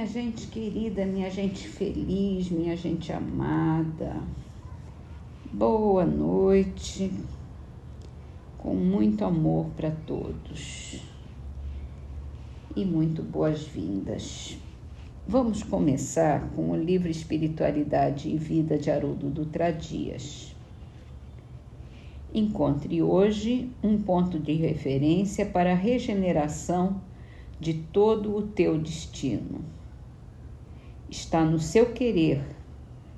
Minha gente querida, minha gente feliz, minha gente amada, boa noite, com muito amor para todos e muito boas-vindas. Vamos começar com o livro Espiritualidade e Vida de Haroldo Dutra Dias. Encontre hoje um ponto de referência para a regeneração de todo o teu destino. Está no seu querer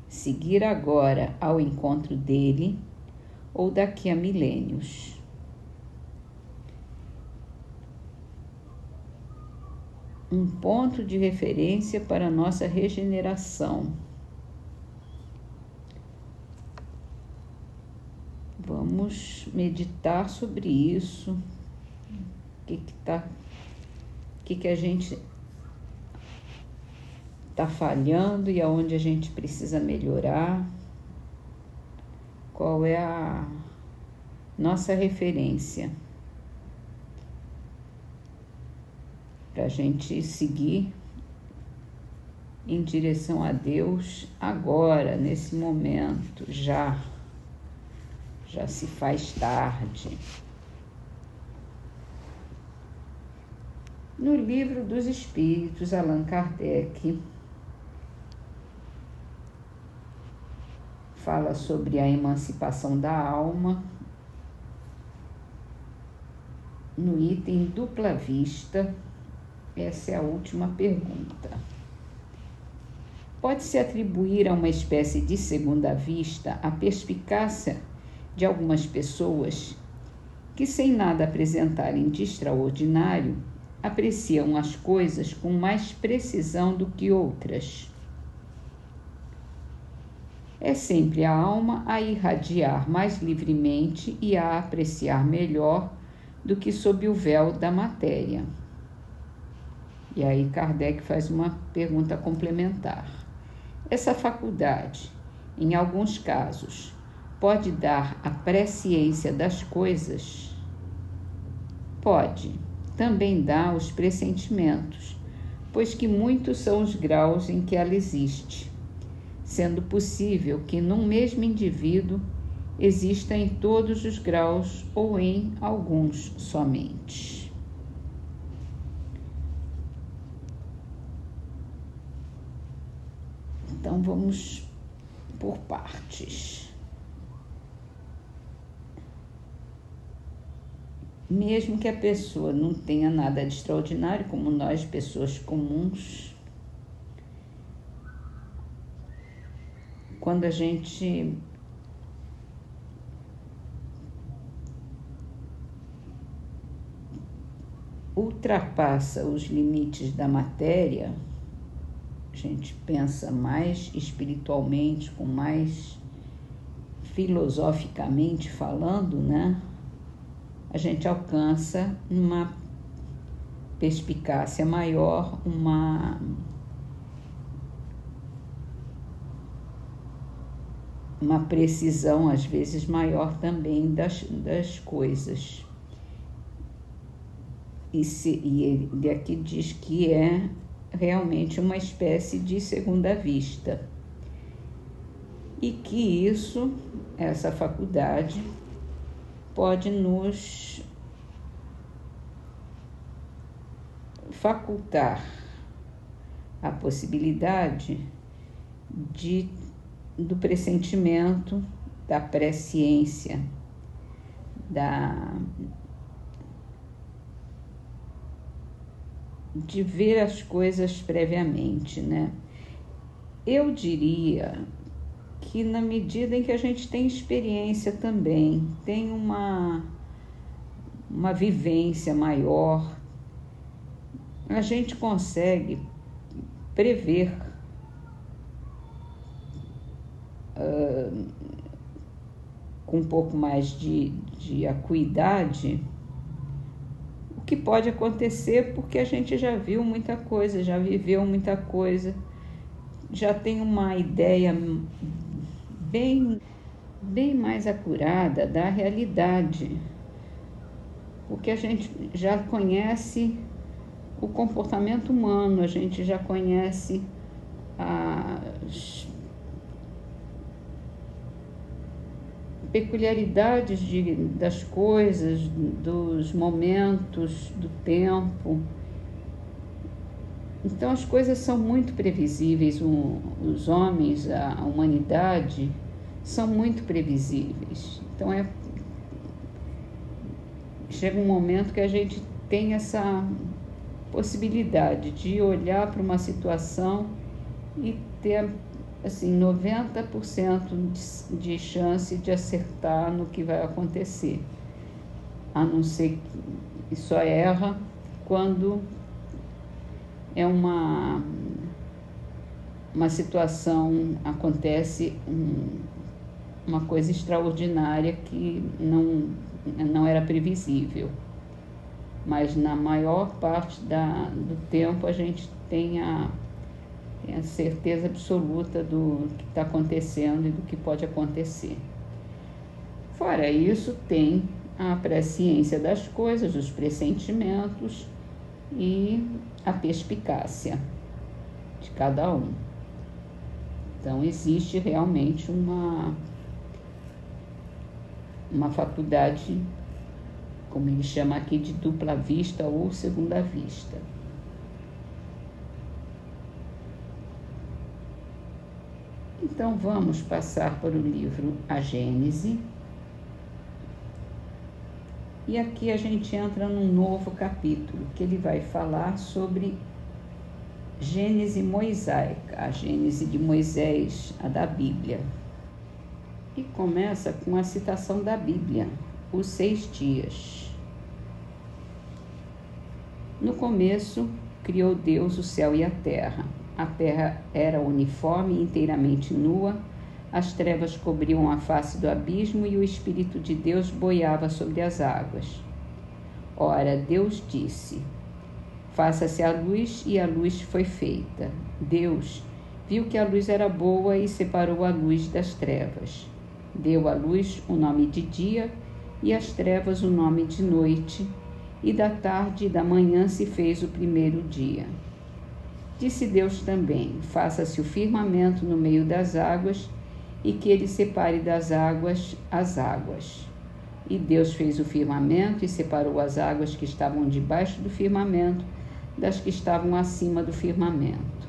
seguir agora ao encontro dele ou daqui a milênios. Um ponto de referência para a nossa regeneração. Vamos meditar sobre isso. O que a gente está falhando e aonde a gente precisa melhorar? Qual é a nossa referência para a gente seguir em direção a Deus agora, nesse momento, já se faz tarde. No Livro dos Espíritos, Allan Kardec fala sobre a emancipação da alma, no item dupla vista. Essa é a última pergunta. Pode-se atribuir a uma espécie de segunda vista a perspicácia de algumas pessoas que, sem nada apresentarem de extraordinário, apreciam as coisas com mais precisão do que outras. É sempre a alma a irradiar mais livremente e a apreciar melhor do que sob o véu da matéria. E aí Kardec faz uma pergunta complementar. Essa faculdade, em alguns casos, pode dar a presciência das coisas? Pode. Também dá os pressentimentos, pois que muitos são os graus em que ela existe, sendo possível que num mesmo indivíduo exista em todos os graus ou em alguns somente. Então vamos por partes. Mesmo que a pessoa não tenha nada de extraordinário, como nós, pessoas comuns, quando a gente ultrapassa os limites da matéria, a gente pensa mais espiritualmente, com mais filosoficamente falando, né? A gente alcança uma perspicácia maior, uma precisão, às vezes, maior também das coisas. E ele aqui diz que é realmente uma espécie de segunda vista. E que essa faculdade, pode nos facultar a possibilidade do pressentimento, da presciência, de ver as coisas previamente, né? Eu diria que na medida em que a gente tem experiência também, tem uma vivência maior, a gente consegue prever com um pouco mais de acuidade o que pode acontecer, porque a gente já viu muita coisa, já viveu muita coisa, já tem uma ideia bem mais acurada da realidade, porque a gente já conhece o comportamento humano, a gente já conhece as peculiaridades das coisas, dos momentos, do tempo. Então as coisas são muito previsíveis, os homens, a humanidade, são muito previsíveis. Então chega um momento que a gente tem essa possibilidade de olhar para uma situação e ter assim 90% de chance de acertar no que vai acontecer, a não ser que só erra quando é uma situação, acontece uma coisa extraordinária que não era previsível. Mas na maior parte do tempo a gente tem a certeza absoluta do que está acontecendo e do que pode acontecer. Fora isso, tem a presciência das coisas, os pressentimentos e a perspicácia de cada um. Então, existe realmente uma faculdade, como ele chama aqui, de dupla vista ou segunda vista. Então, vamos passar para o livro A Gênese. E aqui a gente entra num novo capítulo, que ele vai falar sobre Gênese mosaica, a Gênese de Moisés, a da Bíblia. E começa com a citação da Bíblia, os 6 dias. No começo, criou Deus o céu e a terra. A terra era uniforme e inteiramente nua, as trevas cobriam a face do abismo e o Espírito de Deus boiava sobre as águas. Ora, Deus disse: faça-se a luz, e a luz foi feita. Deus viu que a luz era boa e separou a luz das trevas. Deu à luz o nome de dia e às trevas o nome de noite, e da tarde e da manhã se fez o primeiro dia. Disse Deus também: faça-se o firmamento no meio das águas, e que ele separe das águas as águas. E Deus fez o firmamento e separou as águas que estavam debaixo do firmamento das que estavam acima do firmamento.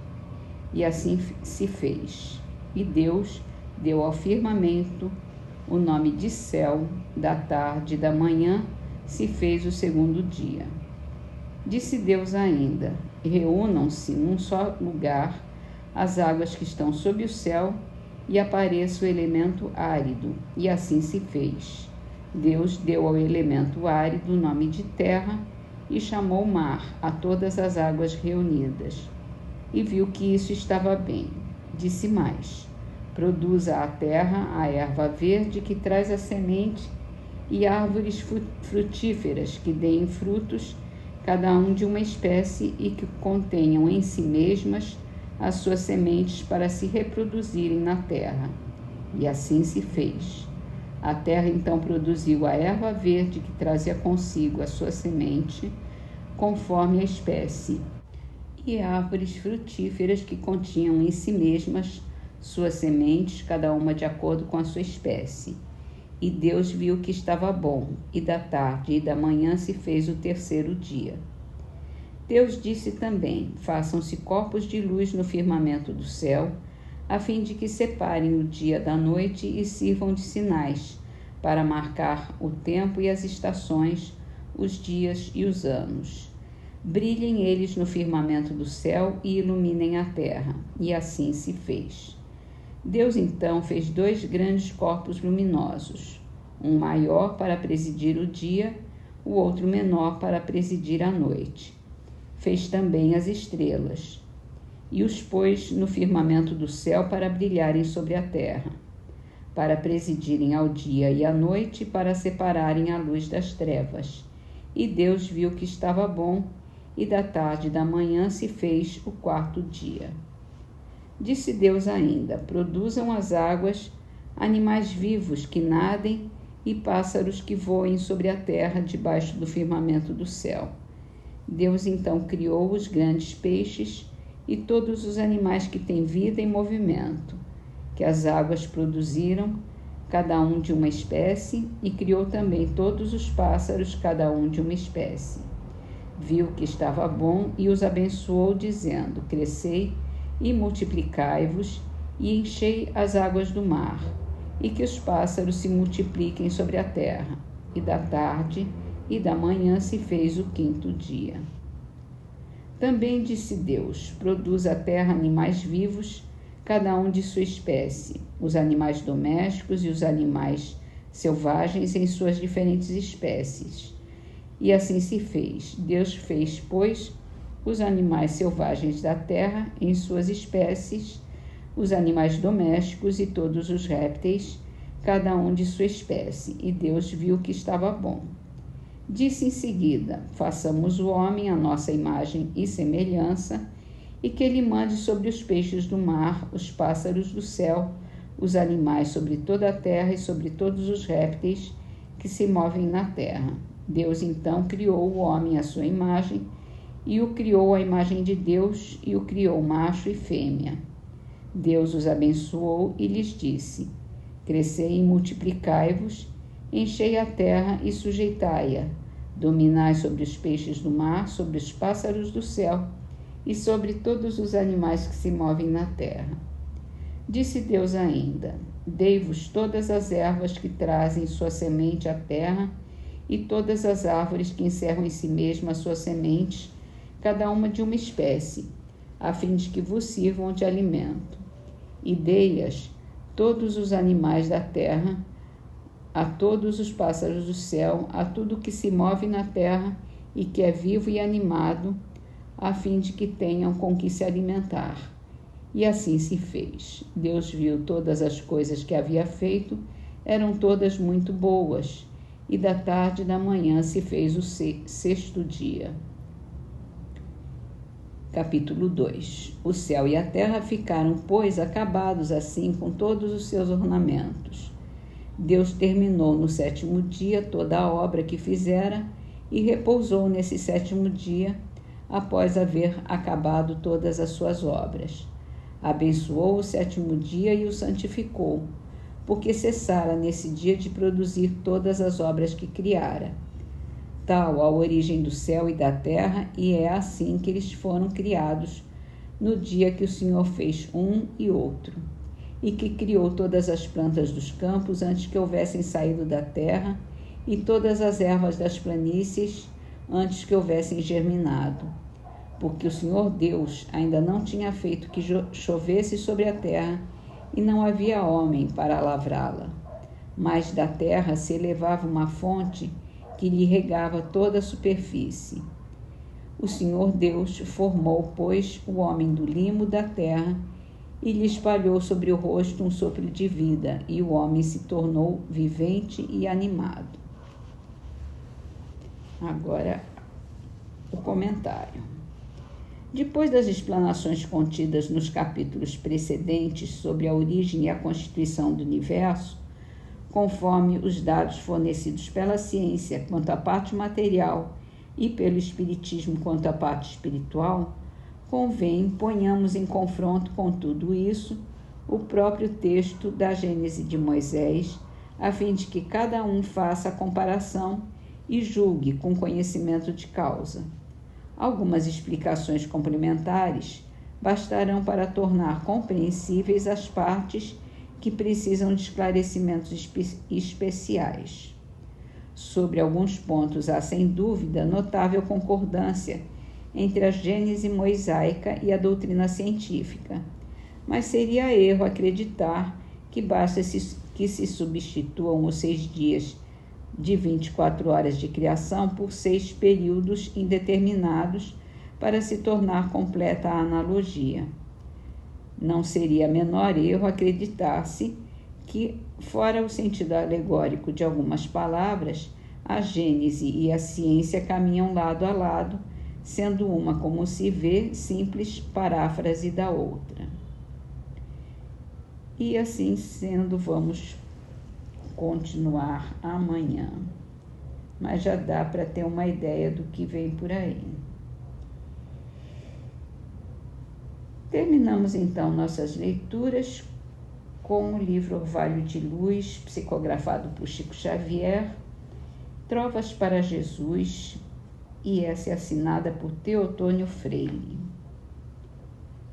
E assim se fez. E Deus deu ao firmamento o nome de céu. Da tarde e da manhã se fez o segundo dia. Disse Deus ainda: reúnam-se num só lugar as águas que estão sob o céu, e apareça o elemento árido. E assim se fez. Deus deu ao elemento árido o nome de terra e chamou mar a todas as águas reunidas. E viu que isso estava bem. Disse mais: produza a terra a erva verde que traz a semente, e árvores frutíferas que deem frutos, cada um de uma espécie, e que contenham em si mesmas as suas sementes para se reproduzirem na terra. E assim se fez. A terra então produziu a erva verde que trazia consigo a sua semente, conforme a espécie, e árvores frutíferas que continham em si mesmas suas sementes, cada uma de acordo com a sua espécie. E Deus viu que estava bom, e da tarde e da manhã se fez o terceiro dia. Deus disse também: façam-se corpos de luz no firmamento do céu, a fim de que separem o dia da noite e sirvam de sinais, para marcar o tempo e as estações, os dias e os anos. Brilhem eles no firmamento do céu e iluminem a terra. E assim se fez. Deus então fez 2 grandes corpos luminosos, um maior para presidir o dia, o outro menor para presidir a noite. Fez também as estrelas, e os pôs no firmamento do céu para brilharem sobre a terra, para presidirem ao dia e à noite, para separarem a luz das trevas. E Deus viu que estava bom, e da tarde e da manhã se fez o 4º dia. Disse Deus ainda: produzam as águas animais vivos que nadem e pássaros que voem sobre a terra debaixo do firmamento do céu. Deus então criou os grandes peixes e todos os animais que têm vida e movimento, que as águas produziram, cada um de uma espécie, e criou também todos os pássaros, cada um de uma espécie. Viu que estava bom e os abençoou, dizendo: crescei e multiplicai-vos, e enchei as águas do mar, e que os pássaros se multipliquem sobre a terra. E da tarde e da manhã se fez o 5º dia. Também disse Deus: produz a terra animais vivos, cada um de sua espécie, os animais domésticos e os animais selvagens em suas diferentes espécies. E assim se fez. Deus fez, pois, os animais selvagens da terra em suas espécies, os animais domésticos e todos os répteis, cada um de sua espécie. E Deus viu que estava bom. Disse em seguida: façamos o homem à nossa imagem e semelhança, e que ele mande sobre os peixes do mar, os pássaros do céu, os animais sobre toda a terra e sobre todos os répteis que se movem na terra. Deus então criou o homem à sua imagem, e o criou à imagem de Deus, e o criou macho e fêmea. Deus os abençoou e lhes disse: crescei e multiplicai-vos, enchei a terra e sujeitai-a, dominai sobre os peixes do mar, sobre os pássaros do céu e sobre todos os animais que se movem na terra. Disse Deus ainda: dei-vos todas as ervas que trazem sua semente à terra, e todas as árvores que encerram em si mesmas suas sementes, cada uma de uma espécie, a fim de que vos sirvam de alimento. E dei-as todos os animais da terra, a todos os pássaros do céu, a tudo que se move na terra e que é vivo e animado, a fim de que tenham com que se alimentar. E assim se fez. Deus viu todas as coisas que havia feito, eram todas muito boas, e da tarde e da manhã se fez o 6º dia. Capítulo 2. O céu e a terra ficaram, pois, acabados assim com todos os seus ornamentos. Deus terminou no 7º dia toda a obra que fizera e repousou nesse 7º dia, após haver acabado todas as suas obras. Abençoou o 7º dia e o santificou, porque cessara nesse dia de produzir todas as obras que criara. Tal a origem do céu e da terra, e é assim que eles foram criados, no dia que o Senhor fez um e outro, e que criou todas as plantas dos campos antes que houvessem saído da terra, e todas as ervas das planícies antes que houvessem germinado. Porque o Senhor Deus ainda não tinha feito que chovesse sobre a terra, e não havia homem para lavrá-la. Mas da terra se elevava uma fonte que lhe regava toda a superfície. O Senhor Deus formou, pois, o homem do limo da terra e lhe espalhou sobre o rosto um sopro de vida, e o homem se tornou vivente e animado. Agora, o comentário. Depois das explanações contidas nos capítulos precedentes sobre a origem e a constituição do universo, conforme os dados fornecidos pela ciência quanto à parte material e pelo espiritismo quanto à parte espiritual, convém ponhamos em confronto com tudo isso o próprio texto da Gênese de Moisés, a fim de que cada um faça a comparação e julgue com conhecimento de causa. Algumas explicações complementares bastarão para tornar compreensíveis as partes que precisam de esclarecimentos especiais. Sobre alguns pontos há, sem dúvida, notável concordância entre a Gênese mosaica e a doutrina científica, mas seria erro acreditar que basta que se substituam os 6 dias de 24 horas de criação por 6 períodos indeterminados para se tornar completa a analogia. Não seria menor erro acreditar-se que, fora o sentido alegórico de algumas palavras, a Gênese e a ciência caminham lado a lado, sendo uma, como se vê, simples paráfrase da outra. E assim sendo, vamos continuar amanhã. Mas já dá para ter uma ideia do que vem por aí. Terminamos então nossas leituras com o livro Orvalho de Luz, psicografado por Chico Xavier, Trovas para Jesus, e essa é assinada por Teotônio Freire.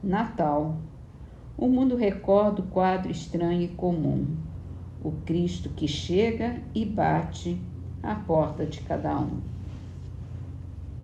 Natal. O mundo recorda o quadro estranho e comum, o Cristo que chega e bate à porta de cada um.